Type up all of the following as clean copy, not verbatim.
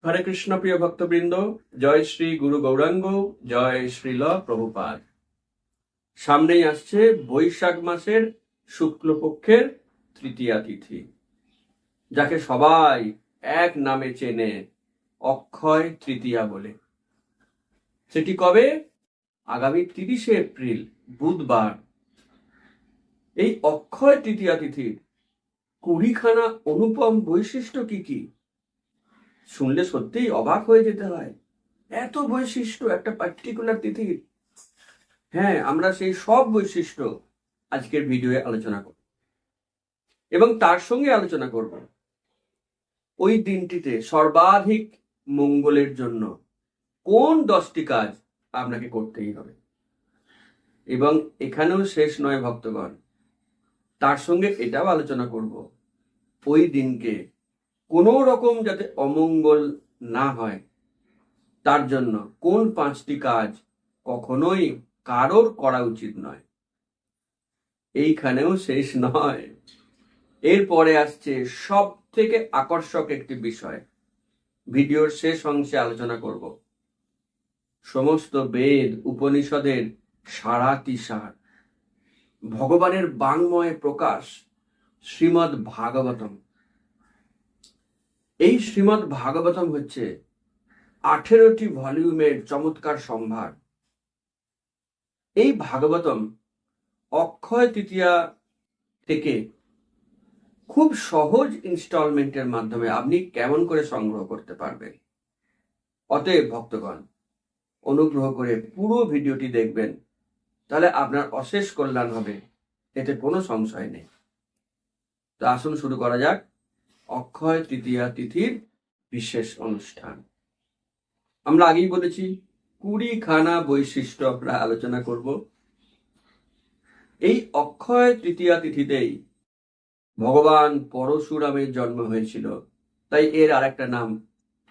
হরে কৃষ্ণ প্রিয় ভক্তবৃন্দ, জয় শ্রী গুরু গৌরাঙ্গ, জয় শ্রীল প্রভুপাদ। সামনেই আসছে বৈশাখ মাসের শুক্লপক্ষের তৃতীয়া তিথি, যাকে সবাই এক নামে চেনে অক্ষয় তৃতীয়া বলে। সেটি কবে? আগামী 30শে এপ্রিল, বুধবার। এই অক্ষয় তৃতীয়া তিথির 20খানা অনুপম বৈশিষ্ট্য কি কি, শুনলে সত্যিই অবাক হয়ে যেতে হয়। এত বৈশিষ্ট্য একটা পার্টিকুলার তিথির। হ্যাঁ, আমরা সেই সব বৈশিষ্ট্য আজকের ভিডিওয়ে আলোচনা করব, এবং তার সঙ্গে আলোচনা করব ওই দিনটিতে সর্বাধিক মঙ্গলের জন্য কোন 10টি কাজ আপনাকে করতেই হবে। এবং এখানেও শেষ নয় ভক্তগণ, তার সঙ্গে এটাও আলোচনা করব ওই দিনকে কোনো রকম যাতে অমঙ্গল না হয়, তার জন্য কোন 5টি কাজ কখনোই কারোর করা উচিত নয়। এইখানেও শেষ নয়, এরপরে আসছে সব থেকে আকর্ষক একটি বিষয়। ভিডিওর শেষ অংশে আলোচনা করব সমস্ত বেদ উপনিষদের সারাতিসার, ভগবানের বাংময় প্রকাশ শ্রীমদ্ ভাগবতম। এই শ্রীমদ্ ভাগবতম হচ্ছে 18টি ভলিউমের চমৎকার সম্ভার। এই ভাগবতম অক্ষয় তৃতীয়া থেকে খুব সহজ ইনস্টলমেন্টের মাধ্যমে আপনি কেমন করে সংগ্রহ করতে পারবেন। অতএব ভক্তগণ, অনুগ্রহ করে পুরো ভিডিওটি দেখবেন, তাহলে আপনার অশেষ কল্যাণ হবে, এতে কোনো সংশয় নেই। তো আসুন শুরু করা যাক অক্ষয় তৃতীয়া তিথির বিশেষ অনুষ্ঠান। আমরা আগেই বলেছি 20খানা বৈশিষ্ট্য আমরা আলোচনা করব। এই অক্ষয় তৃতীয়া তিথিতেই ভগবান পরশুরামের জন্ম হয়েছিল, তাই এর আরেকটা নাম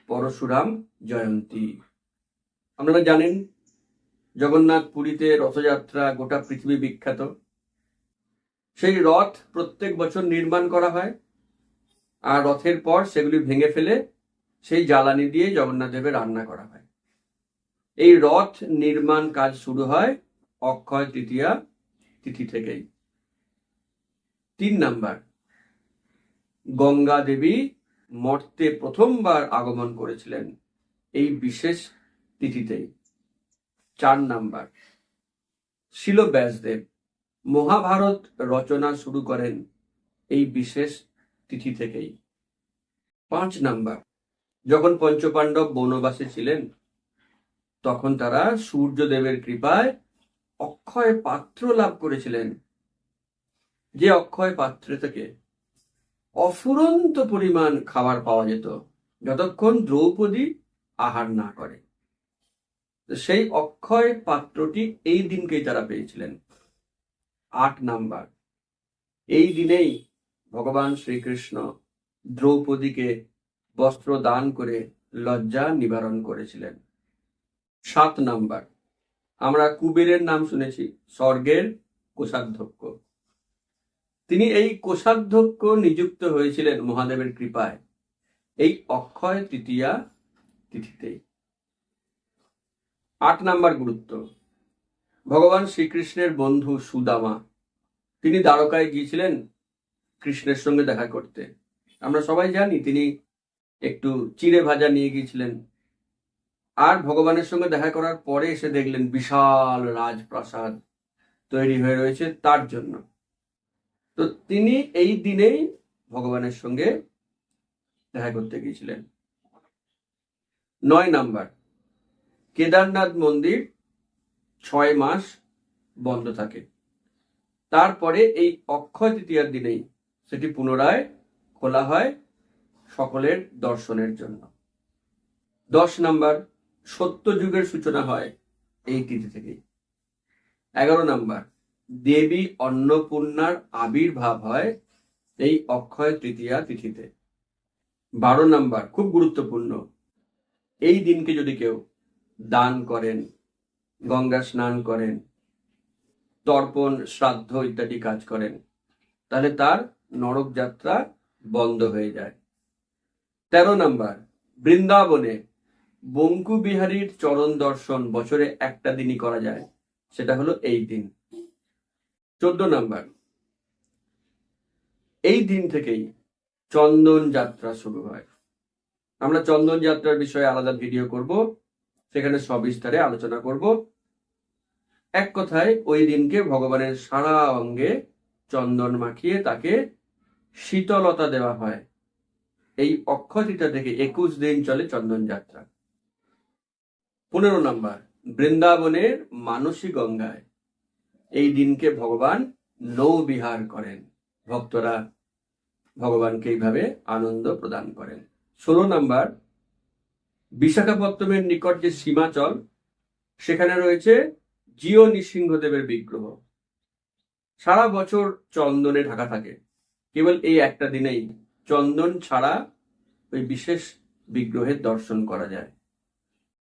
পরশুরাম জয়ন্তী। আপনারা জানেন জগন্নাথ পুরীতে রথযাত্রা গোটা পৃথিবী বিখ্যাত। সেই রথ প্রত্যেক বছর নির্মাণ করা হয়, আর রথের পর সেগুলি ভেঙে ফেলে সেই জ্বালানি দিয়ে জগন্নাথ দেবের রান্না করা হয়। এই রথ নির্মাণ কাজ শুরু হয় অক্ষয় তৃতীয়া তিথি থেকেই। 3 নাম্বার, গঙ্গা দেবী মর্তে প্রথমবার আগমন করেছিলেন এই বিশেষ তিথিতেই। 4 নাম্বার, শিল ব্যাসদেব মহাভারত রচনা শুরু করেন এই বিশেষ তিথি থেকেই। 5 নাম্বার, যখন পঞ্চপাণ্ডব বনবাসে ছিলেন, তখন তারা সূর্যদেবের কৃপায় অক্ষয় পাত্র লাভ করেছিলেন, যে অক্ষয় পাত্র থেকে অফুরন্ত পরিমাণ খাবার পাওয়া যেত যতক্ষণ দ্রৌপদী আহার না করে। সেই অক্ষয় পাত্রটি এই দিনকেই তারা পেয়েছিলেন। 8 নাম্বার, এই দিনেই ভগবান শ্রীকৃষ্ণ দ্রৌপদীকে বস্ত্র দান করে লজ্জা নিবারণ করেছিলেন। 7 নাম্বার, আমরা কুবেরের নাম শুনেছি, স্বর্গের কোষাধ্যক্ষ। তিনি এই কোষাধ্যক্ষ নিযুক্ত হয়েছিলেন মহাদেবের কৃপায় এই অক্ষয় তৃতীয়া তিথিতেই। 8 নাম্বার গুরুত্ব, ভগবান শ্রীকৃষ্ণের বন্ধু সুদামা, তিনি দ্বারকায় গিয়েছিলেন কৃষ্ণের সঙ্গে দেখা করতে। আমরা সবাই জানি তিনি একটু চিড়ে ভাজা নিয়ে গিয়েছিলেন, আর ভগবানের সঙ্গে দেখা করার পরে এসে দেখলেন বিশাল রাজপ্রাসাদ তৈরি হয়ে রয়েছে তার জন্য। তো তিনি এই দিনেই ভগবানের সঙ্গে দেখা করতে গিয়েছিলেন। 9 নাম্বার, কেদারনাথ মন্দির 6 মাস বন্ধ থাকে, তারপরে এই অক্ষয় তৃতীয়ার দিনেই সেটি পুনরায় খোলা হয় সকলের দর্শনের জন্য। 10 নাম্বার, সত্যযুগের সূচনা হয় এই তিথি থেকেই। 11 নাম্বার, দেবী অন্নপূর্ণার আবির্ভাব হয় এই অক্ষয় তৃতীয়া তিথিতে। 12 নাম্বার, খুব গুরুত্বপূর্ণ, এই দিনকে যদি কেউ দান করেন, গঙ্গা স্নান করেন, তর্পণ শ্রাদ্ধ ইত্যাদি কাজ করেন, তাহলে তার নরক যাত্রা বন্ধ হয়ে যায়। 13 নাম্বার, বৃন্দাবনে বঙ্কু বিহারীর চরণ দর্শন বছরে একটা দিনই করা যায়, সেটা হলো এই দিন। 14 নাম্বার, এই দিন থেকেই চন্দন যাত্রা শুরু হয়। আমরা চন্দন যাত্রার বিষয়ে আলাদা ভিডিও করব, সেখানে সবিস্তারে আলোচনা করব। এক কথায় ওই দিনকে ভগবানের সারা অঙ্গে চন্দন মাখিয়ে তাকে শীতলতা দেওয়া হয়। এই অক্ষয় তৃতীয়া থেকে 21 দিন চলে চন্দন যাত্রা। 15 নাম্বার, বৃন্দাবনের মানসী গঙ্গায় এই দিনকে ভগবান নৌবিহার করেন। ভক্তরা ভগবানকে এইভাবে আনন্দ প্রদান করেন। 16 নাম্বার, বিশাখাপত্তমের নিকট যে সীমাচল, সেখানে রয়েছে জিও নৃসিংহদেবের বিগ্রহ। সারা বছর চন্দনে ঢাকা থাকে, কেবল এই একটা দিনেই চন্দন ছাড়া ওই বিশেষ বিগ্রহের দর্শন করা যায়।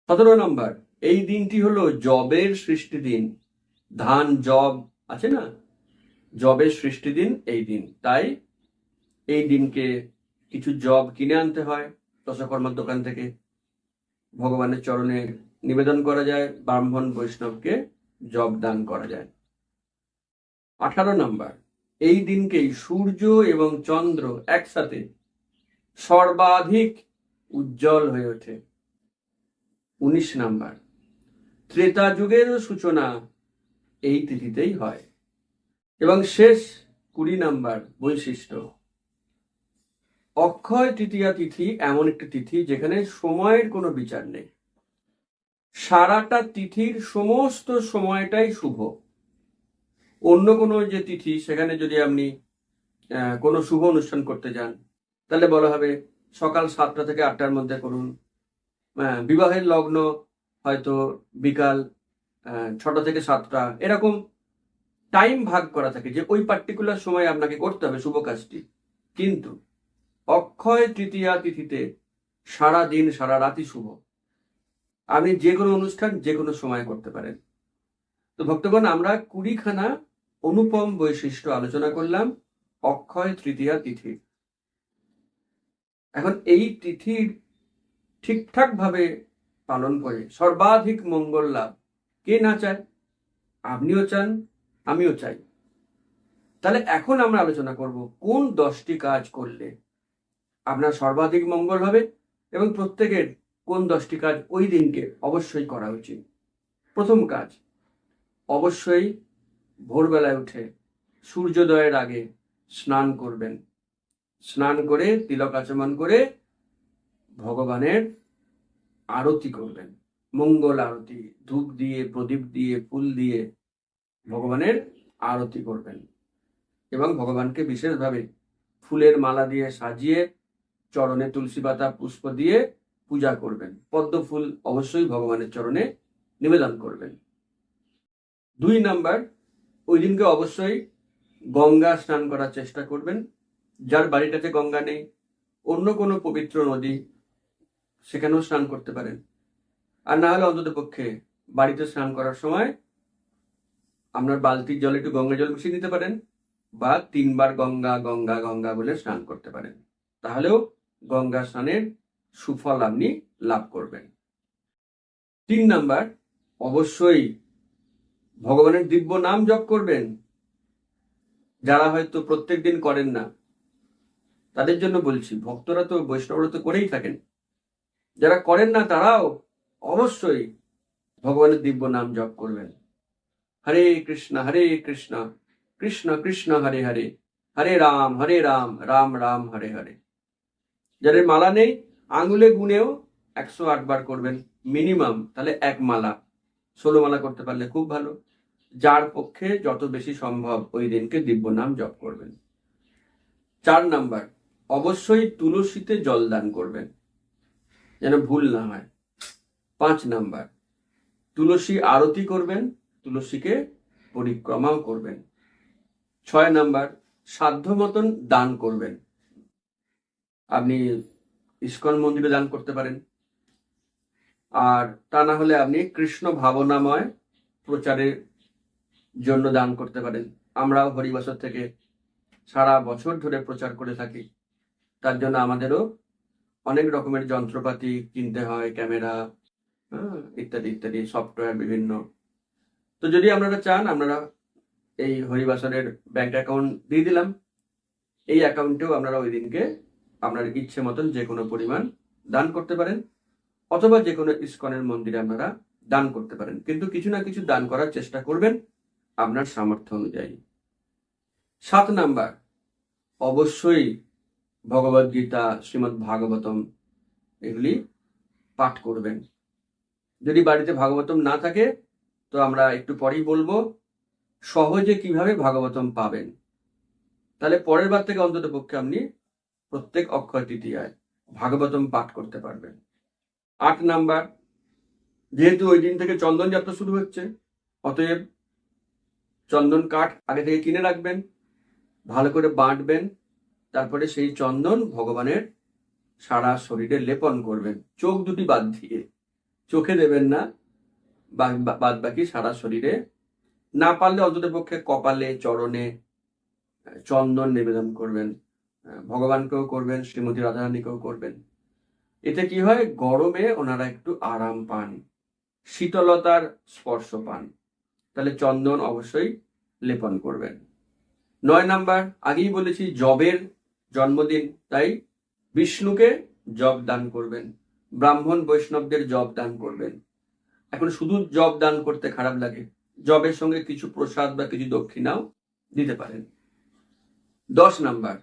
17 নম্বর, এই দিনটি হলো জবের সৃষ্টি দিন। ধান জব আছে না, জবের সৃষ্টি দিন এই দিন। তাই এই দিনকে কিছু জব কিনে আনতে হয় দশকর্মার দোকান থেকে, ভগবানের চরণে নিবেদন করা যায়, ব্রাহ্মণ বৈষ্ণবকে জব দান করা যায়। 18 নাম্বার, এই দিনকেই সূর্য এবং চন্দ্র একসাথে সর্বাধিক উজ্জ্বল হয়ে ওঠে। 19 নাম্বার, ত্রেতা যুগের সূচনা এই তিথিতেই হয়। এবং শেষ 20 নাম্বার বৈশিষ্ট্য, অক্ষয় তৃতীয়া তিথি এমন একটি তিথি যেখানে সময়ের কোনো বিচার নেই। সারাটা তিথির সমস্ত সময়টাই শুভ। অন্য কোনো যে তিথি, সেখানে যদি আপনি কোনো শুভ অনুষ্ঠান করতে যান, তাহলে বলা হবে সকাল 7টা থেকে 8টার মধ্যে করুন। বিবাহের লগ্ন হয়তো বিকাল 6টা থেকে 7টা, এরকম টাইম ভাগ করা থাকে যে ওই পার্টিকুলার সময় আপনাকে করতে হবে শুভ কাজটি। কিন্তু অক্ষয় তৃতীয়া তিথিতে সারা দিন সারা রাতি শুভ। আপনি যে কোনো অনুষ্ঠান যে কোনো সময় করতে পারেন। তো ভক্তগণ, আমরা 20খানা অনুপম বৈশিষ্ট্য আলোচনা করলাম অক্ষয় তৃতীয়া তিথির। এখন এই তিথির ঠিকঠাক ভাবে পালন করে সর্বাধিক মঙ্গল লাভ কে না চায়? আপনিও চান, আমিও চাই। তাহলে এখন আমরা আলোচনা করব কোন 10টি কাজ করলে আপনার সর্বাধিক মঙ্গল হবে এবং প্রত্যেকের কোন 10টি কাজ ওই দিনকে অবশ্যই করা উচিত। প্রথম কাজ, অবশ্যই ভোরবেলায় উঠে সূর্যোদয়ের আগে স্নান করবেন। স্নান করে তিলক আচমন করে ভগবানের আরতি করবেন, মঙ্গল আরতি, ধূপ দিয়ে, প্রদীপ দিয়ে, ফুল দিয়ে ভগবানের আরতি করবেন এবং ভগবানকে বিশেষভাবে ফুলের মালা দিয়ে সাজিয়ে চরণে তুলসী পাতা পুষ্প দিয়ে পূজা করবেন। পদ্ম ফুল অবশ্যই ভগবানের চরণে নিবেদন করবেন। 2 নাম্বার, ওই দিনকে অবশ্যই গঙ্গা স্নান করার চেষ্টা করবেন। যার বাড়িটাতে গঙ্গা নেই, অন্য কোনো পবিত্র নদী, সেখানেও স্নান করতে পারেন। আর না হলে অন্তত পক্ষে বাড়িতে স্নান করার সময় আপনার বালতির জলে একটু গঙ্গা জল মিশিয়ে দিতে পারেন, বা 3 বার গঙ্গা গঙ্গা গঙ্গা বলে স্নান করতে পারেন। তাহলেও গঙ্গা স্নানের সুফল আপনি লাভ করবেন। 3 নাম্বার, অবশ্যই ভগবানের দিব্য নাম জপ করবেন। যারা হয়তো প্রত্যেক দিন করেন না, তাদের জন্য বলছি, ভক্তরা তো বৈষ্ণবরা তো করেই থাকেন, যারা করেন না তারাও অবশ্যই ভগবানের দিব্য নাম জপ করবেন। হরে কৃষ্ণ কৃষ্ণ কৃষ্ণ হরে হরে, হরে রাম রাম রাম হরে হরে। যাদের মালা নেই, আঙুলে গুনেও 108 বার করবেন মিনিমাম, তাহলে 1 মালা, 16 মালা করতে পারলে খুব ভালো। যার পক্ষে যত বেশি সম্ভব ওই দিনকে দিব্য নাম জপ করবেন। 4 নাম্বার, অবশ্যই তুলসীতে জল দান করবেন, যেন ভুল না হয়। 5 নাম্বার, তুলসী আরতি করবেন, তুলসীকে পরিক্রমাও করবেন। 6 নাম্বার, সাধ্য মতন দান করবেন। আপনি ইস্কন মন্দিরে দান করতে পারেন, আর তা না হলে আপনি কৃষ্ণ ভাবনাময় প্রচারের জন্য দান করতে পারেন। আমরাও হরিবাসর থেকে সারা বছর ধরে প্রচার করে থাকি, তার জন্য আমাদেরও অনেক রকমের যন্ত্রপাতি কিনতে হয়, ক্যামেরা, ইত্যাদি ইত্যাদি, সফটওয়্যার বিভিন্ন। তো যদি আপনারা চান, আপনারা এই হরিবাসরের ব্যাংক অ্যাকাউন্ট দিয়ে দিলাম। এই অ্যাকাউন্টেও আপনারা ওই দিনকে আপনার ইচ্ছে মতন যে কোনো পরিমাণ দান করতে পারেন, অথবা যে কোনো ইস্কনের মন্দিরে আপনারা দান করতে পারেন, কিন্তু কিছু না কিছু দান করার চেষ্টা করবেন আপনার সামর্থ্য অনুযায়ী। 7 নাম্বার, অবশ্যই ভগবদ গীতা, শ্রীমদ্ ভাগবতম এগুলি পাঠ করবেন। যদি বাড়িতে ভাগবতম না থাকে, তো আমরা একটু পরেই বলবো সহজে কিভাবে ভাগবতম পাবেন। তাহলে পরের বার থেকে অন্তত পক্ষে আপনি প্রত্যেক অক্ষয় তৃতীয়ায় ভাগবতম পাঠ করতে পারবেন। 8 নাম্বার, যেহেতু ওই দিন থেকে চন্দন যাত্রা শুরু হচ্ছে, অতএব চন্দন কাঠ আগে থেকে কিনে রাখবেন, ভালো করে বাঁটবেন, তারপরে সেই চন্দন ভগবানের সারা শরীরে লেপন করবেন, চোখ দুটি বাদ দিয়ে। চোখে দেবেন না, বাদ বাকি সারা শরীরে। না পারলে অন্তত পক্ষে কপালে, চরণে চন্দন নিবেদন করবেন। ভগবানকেও করবেন, শ্রীমতী রাধারানীকেও করবেন। এতে কি হয়, গরমে ওনারা একটু আরাম পান, শীতলতার স্পর্শ পান। তাহলে চন্দন অবশ্যই লেপন করবেন। 9 নাম্বার, আগেই বলেছি জবের জন্মদিন, তাই বিষ্ণুকে জব দান করবেন, ব্রাহ্মণ বৈষ্ণবদের জব দান করবেন। এখন শুধু জব দান করতে খারাপ লাগে, জবের সঙ্গে কিছু প্রসাদ বা কিছু দক্ষিণাও দিতে পারেন। 10 নাম্বার,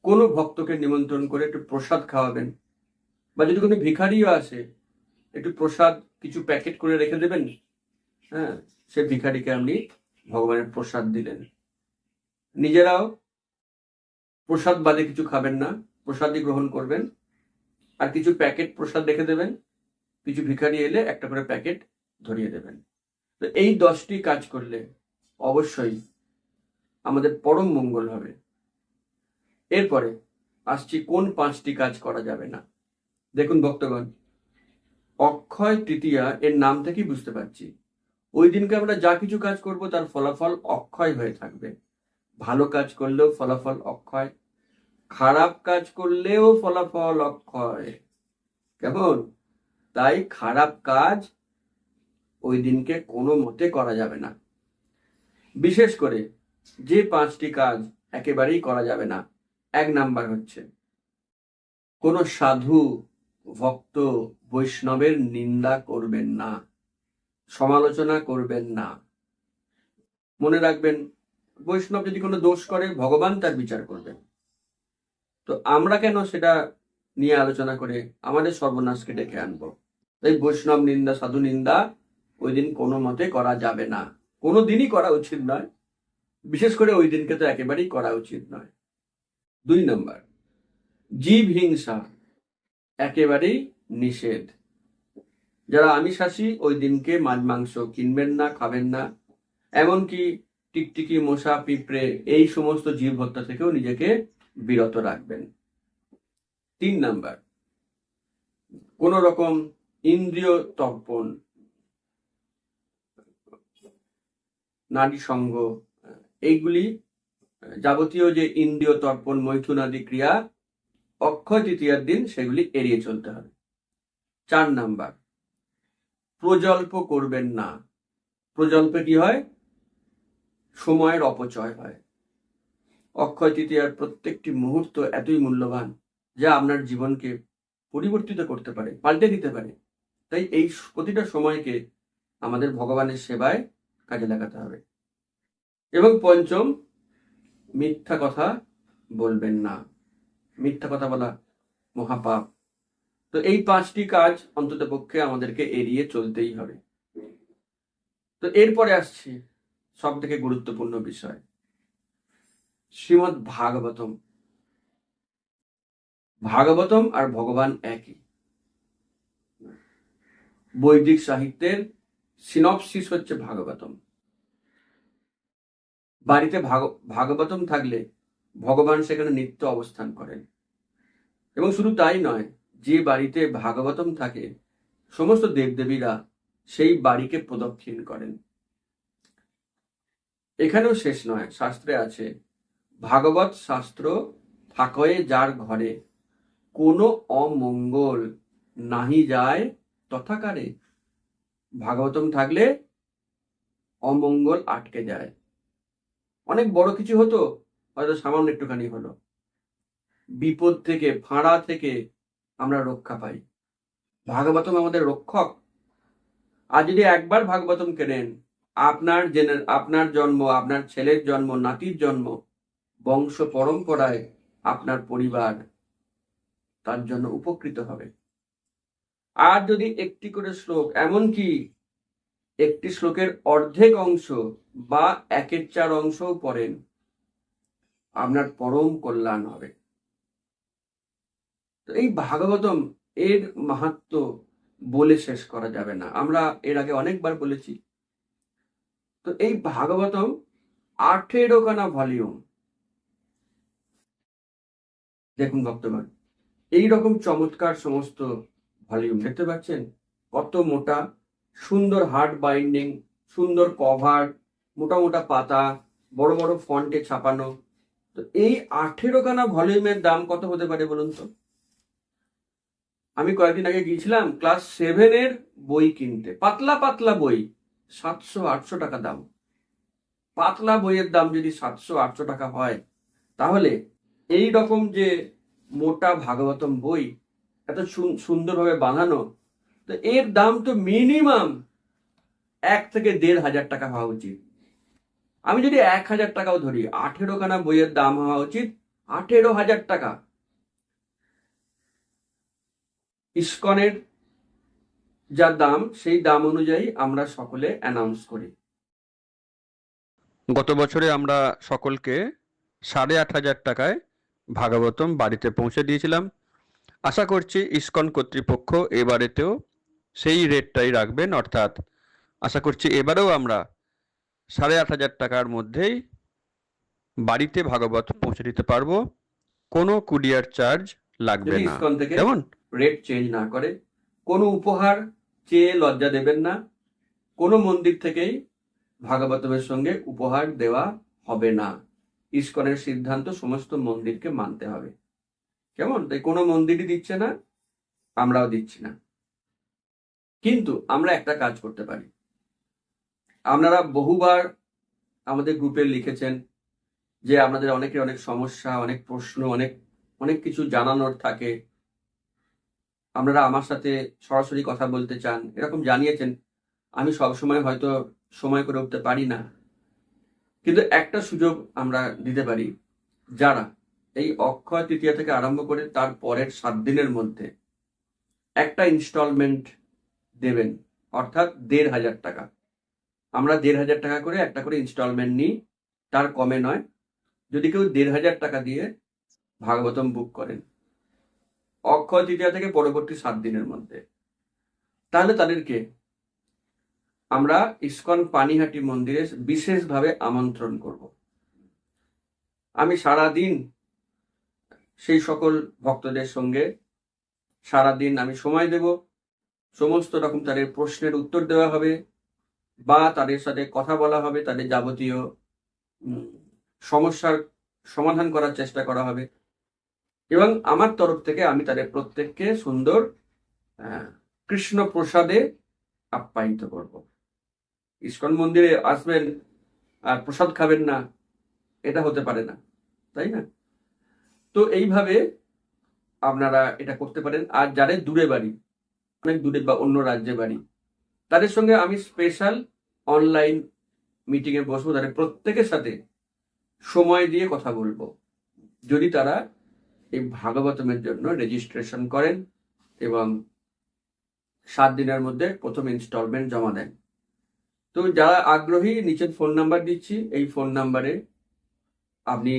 কোনো ভক্তকে নিমন্ত্রণ করে একটু প্রসাদ খাওয়াবেন, বা যদি কোনো ভিখারিও আসে, একটু প্রসাদ কিছু প্যাকেট করে রেখে দেবেন। সে ভিখারিকে আপনি ভগবানের প্রসাদ দিলেন। নিজেরাও প্রসাদ বাদে কিছু খাবেন না, প্রসাদই গ্রহণ করবেন, আর কিছু প্যাকেট প্রসাদ রেখে দেবেন। কিছু ভিখারি এলে একটা করে প্যাকেট ধরিয়ে দেবেন। তো এই 10টি কাজ করলে অবশ্যই আমাদের পরম মঙ্গল হবে। এরপরে আসছি কোন 5টি কাজ করা যাবে না। দেখুন ভক্তগণ, অক্ষয় তৃতীয়া এর নাম থেকেই বুঝতে পারছি, ওই দিনকে আমরা যা কিছু কাজ করব তার ফলাফল অক্ষয় হয়ে থাকবে। ভালো কাজ করলেও ফলাফল অক্ষয়, খারাপ কাজ করলেও ফলাফল অক্ষয়। কেমন? তাই খারাপ কাজ ওই দিনকে কোনো মতে করা যাবে না। বিশেষ করে যে 5টি কাজ একেবারেই করা যাবে না। 1 নাম্বার হচ্ছে, কোনো সাধু, ভক্ত, বৈষ্ণবের নিন্দা করবেন না, সমালোচনা করবেন না। মনে রাখবেন, বৈষ্ণব যদি কোনো দোষ করে, ভগবান তার বিচার করবেন। তো আমরা কেন সেটা নিয়ে আলোচনা করে আমাদের সর্বনাশকে ডেকে আনবো? তাই বৈষ্ণব নিন্দা, সাধু নিন্দা ওই দিন কোনো মতে করা যাবে না, কোনো দিনই করা উচিত নয়। বিশেষ করে ওই দিনকে তো একেবারেই করা উচিত নয়। 2 নম্বর, জীব হিংসা একেবারেই নিষেধ। যারা আমিষাশী ওই দিনকে মাছ মাংস কিনবেন না, খাবেন না। এমনকি টিকটিকি, মশা, পিঁপড়ে এই সমস্ত জীব হত্যা থেকেও নিজেকে বিরত রাখবেন। 3 নাম্বার, কোন রকম ইন্দ্রিয় তর্পণ, নারী সঙ্গ, এইগুলি যাবতীয় যে ইন্দ্রিয় তর্পণ, মৈথুন আদি ক্রিয়া অক্ষয় তৃতীয়ার দিন সেগুলি এড়িয়ে চলতে হবে। 4 নাম্বার, প্রজল্প করবেন না। প্রজল্পে কি হয়? সময়ের অপচয় হয়। অক্ষয় তৃতীয়ার প্রত্যেকটি মুহূর্ত এতই মূল্যবান, যা আপনার জীবনকে পরিবর্তিত করতে পারে, পাল্টে দিতে পারে। তাই এই প্রতিটা সময়কে আমাদের ভগবানের সেবায় কাজে লাগাতে হবে। এবং 5ম, মিথ্যা কথা বলবেন না। মিথ্যা কথা বলা মহাপাপ। তো এই 5টি কাজ অন্তত পক্ষে আমাদেরকে এড়িয়ে চলতেই হবে। তো এরপরে আসছি সব থেকে গুরুত্বপূর্ণ বিষয়, শ্রীমদ্ ভাগবতম। ভাগবতম আর ভগবান একই। বৈদিক সাহিত্যের সিনপসিস হচ্ছে ভাগবতম। বাড়িতে ভাগবতম থাকলে ভগবান সেখানে নিত্য অবস্থান করেন। এবং শুধু তাই নয়, যে বাড়িতে ভাগবতম থাকে সমস্ত দেবদেবীরা সেই বাড়িকে প্রদক্ষিণ করেন। এখানেও শেষ নয়, শাস্ত্রে আছে, ভাগবত শাস্ত্র থাকয়ে যার ঘরে কোনো অমঙ্গল নাহি যায় তথাকারে। ভাগবতম থাকলে অমঙ্গল আটকে যায়। অনেক বড় কিছু হতো, হয়তো সামান্য একটুখানি হলো। বিপদ থেকে, ফাঁড়া থেকে আমরা রক্ষা পাই। ভাগবতম আমাদের রক্ষক। আর যদি একবার ভাগবতম কেনেন, আপনার জন্ম, আপনার ছেলের জন্ম, নাতির জন্ম, বংশ পরম্পরায় আপনার পরিবার তার জন্য উপকৃত হবে। আর যদি একটি করে শ্লোক, এমনকি একটি শ্লোকের অর্ধেক অংশ বা 1/4 অংশও পড়েন, আপনার পরম কল্যাণ হবে। তো এই ভাগবতম, এর মাহাত্ম্য বলে শেষ করা যাবে না। আমরা এর আগে অনেকবার বলেছি। তো এই ভাগবতম 18খানা ভলিউম। দেখুন ভক্তগণ, এইরকম চমৎকার সমস্ত ভলিউম দেখতে পাচ্ছেন, কত মোটা, সুন্দর হার্ড বাইন্ডিং, সুন্দর কভার, মোটা মোটা পাতা, বড় বড় ফন্টে ছাপানো। তো এই 18খানা ভলিউমের দাম কত হতে পারে বলুন তো? আমি কয়েকদিন আগে গিয়েছিলাম ক্লাস 7-এর বই কিনতে, পাতলা পাতলা বই, 700-800 টাকা দাম। পাতলা বইয়ের দাম যদি 700-800 টাকা হয়, তাহলে এই রকম যে মোটা ভাগবতম বই, এত সুন্দরভাবে বানানো, তো এর দাম তো মিনিমাম 1 থেকে 1,500 টাকা হওয়া উচিত। আমি যদি 1,000 টাকাও ধরি, 18খানা বইয়ের দাম হওয়া উচিত 18,000 টাকা। ইসকনের যা দাম, সেই দাম অনুযায়ী আমরা সকলে অ্যানাউন্স করি। গত বছরে আমরা সকলকে 8,500 টাকায় ভাগবতম বাড়িতে পৌঁছে দিয়েছিলাম। আশা করছি ইসকন কর্তৃপক্ষ এবারেতেও সেই রেটটাই রাখবেন, অর্থাৎ আশা করছি এবারেও আমরা 8,500 টাকার মধ্যেই বাড়িতে ভাগবত পৌঁছে দিতে পারবো, কোনো কুরিয়ার চার্জ লাগবে না। ইসকন থেকে যেমন রেট চেঞ্জ না করে, কোনো উপহার চেয়ে লজ্জা দেবেন না। কোনো মন্দির থেকেই ভাগবতমের সঙ্গে উপহার দেওয়া হবে না। ইসকনের সিদ্ধান্ত সমস্ত মন্দিরকে মানতে হবে। কেমন? তাই কোনো মন্দিরই দিচ্ছে না, আমরাও দিচ্ছি না। কিন্তু আমরা একটা কাজ করতে পারি। আপনারা বহুবার আমাদের গ্রুপে লিখেছেন যে আপনাদের অনেকের অনেক সমস্যা, অনেক প্রশ্ন, অনেক অনেক কিছু জানানোর থাকে, আপনারা আমার সাথে সরাসরি কথা বলতে চান, এরকম জানিয়েছেন। আমি সবসময় হয়তো সময় করে উঠতে পারি না, কিন্তু একটা সুযোগ আমরা দিতে পারি। যারা এই অক্ষয় তৃতীয়া থেকে আরম্ভ করে তার পরের 7 দিনের মধ্যে একটা ইনস্টলমেন্ট দেবেন, অর্থাৎ 1,500 টাকা, আমরা 1,500 টাকা করে একটা করে ইনস্টলমেন্ট নিই, তার কমে নয়। যদি কেউ 1,500 টাকা দিয়ে ভাগবতম বুক করেন অক্ষয় তৃতীয়া থেকে পরবর্তী 7 দিনের মধ্যে, তাহলে তাদেরকে আমরা ইসকন পানিহাটি মন্দিরে বিশেষভাবে আমন্ত্রণ করব। আমি সারাদিন সেই সকল ভক্তদের সঙ্গে সারাদিন আমি সময় দেব। সমস্ত রকম তাদের প্রশ্নের উত্তর দেওয়া হবে, বা তাদের সাথে কথা বলা হবে, তাদের যাবতীয় সমস্যার সমাধান করার চেষ্টা করা হবে। এবং আমার তরফ থেকে আমি তাদের প্রত্যেককে সুন্দর কৃষ্ণ প্রসাদে আপ্যায়িত করব। ইসকন মন্দিরে আসবেন আর প্রসাদ খাবেন না, এটা হতে পারে না, তাই না? তো এইভাবে আপনারা এটা করতে পারেন। আর যাদের দূরে বাড়ি, অনেক দূরে বা অন্য রাজ্যে বাড়ি, তাদের সঙ্গে আমি স্পেশাল অনলাইন মিটিংয়ে বসবো, তাদের প্রত্যেকের সাথে সময় দিয়ে কথা বলবো, যদি তারা এই ভাগবতমের জন্য রেজিস্ট্রেশন করেন এবং 7 দিনের মধ্যে প্রথম ইনস্টলমেন্ট জমা দেন। তো যারা আগ্রহী, নিচের ফোন নাম্বার দিচ্ছি, এই ফোন নাম্বারে আপনি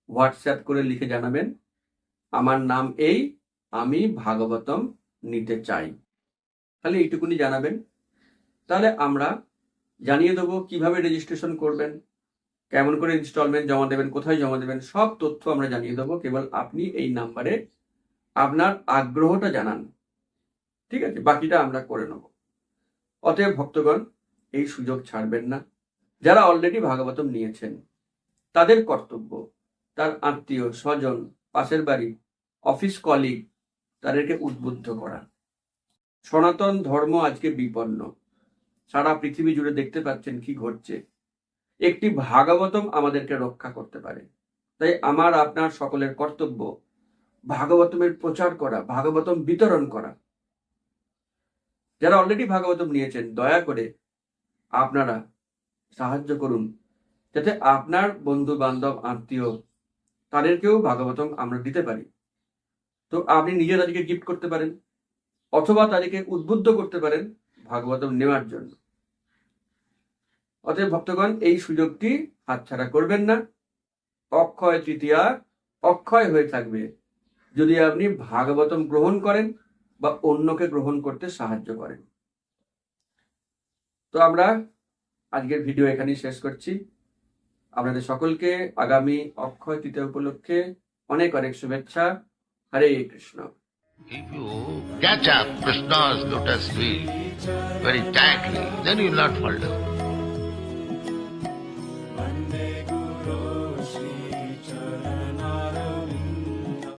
হোয়াটসঅ্যাপ করে লিখে জানাবেন আমার নাম এই, আমি ভাগবতম নিতে চাই। তাহলে এইটুকুনি জানাবেন, তাহলে আমরা জানিয়ে দেবো কিভাবে রেজিস্ট্রেশন করবেন, কেমন করে ইনস্টলমেন্ট জমা দেবেন, কোথায় জমা দেবেন, সব তথ্য আমরা জানিয়ে দেবো। কেবল আপনি এই নাম্বারে আপনার আগ্রহটা জানান, ঠিক আছে? বাকিটা আমরা করে নেব। অতএব ভক্তগণ, এই সুযোগ ছাড়বেন না। যারা অলরেডি ভাগবতম নিয়েছেন, তাদের কর্তব্য তার আত্মীয় স্বজন, পাশের বাড়ি, অফিস কলিগ, তাদেরকে উদ্বুদ্ধ করা। সনাতন ধর্ম আজকে বিপন্ন, সারা পৃথিবী জুড়ে দেখতে পাচ্ছেন কি ঘটছে। একটি ভাগবতম আমাদেরকে রক্ষা করতে পারে। তাই আমার আপনার সকলের কর্তব্য ভাগবতমের প্রচার করা, ভাগবতম বিতরণ করা। যারা অলরেডি ভাগবতম নিয়েছেন দয়া করে আপনারা সাহায্য করুন, যাতে আপনার বন্ধু বান্ধব আত্মীয় তাদেরকেও ভাগবতম আমরা দিতে পারি। তো আপনি নিজে তাদেরকে গিফট করতে পারেন, অথবা তাদেরকে উদ্বুদ্ধ করতে পারেন ভাগবতম নেওয়ার জন্য। অতএব ভক্তগণ, এই সুযোগটি হাতছাড়া করবেন না। অক্ষয় তৃতীয়া অক্ষয় হয়ে থাকবে যদি আপনি ভাগবতম গ্রহণ করেন বা অন্যকে গ্রহণ করতে সাহায্য করেন। তো আমরা আজকের ভিডিও এখানেই শেষ করছি। আপনাদের সকলকে আগামী অক্ষয় তৃতীয়া উপলক্ষে অনেক অনেক শুভেচ্ছা। হরে Krishna. If you catch up Krishna's lotus feet very tightly, then you will not fall down.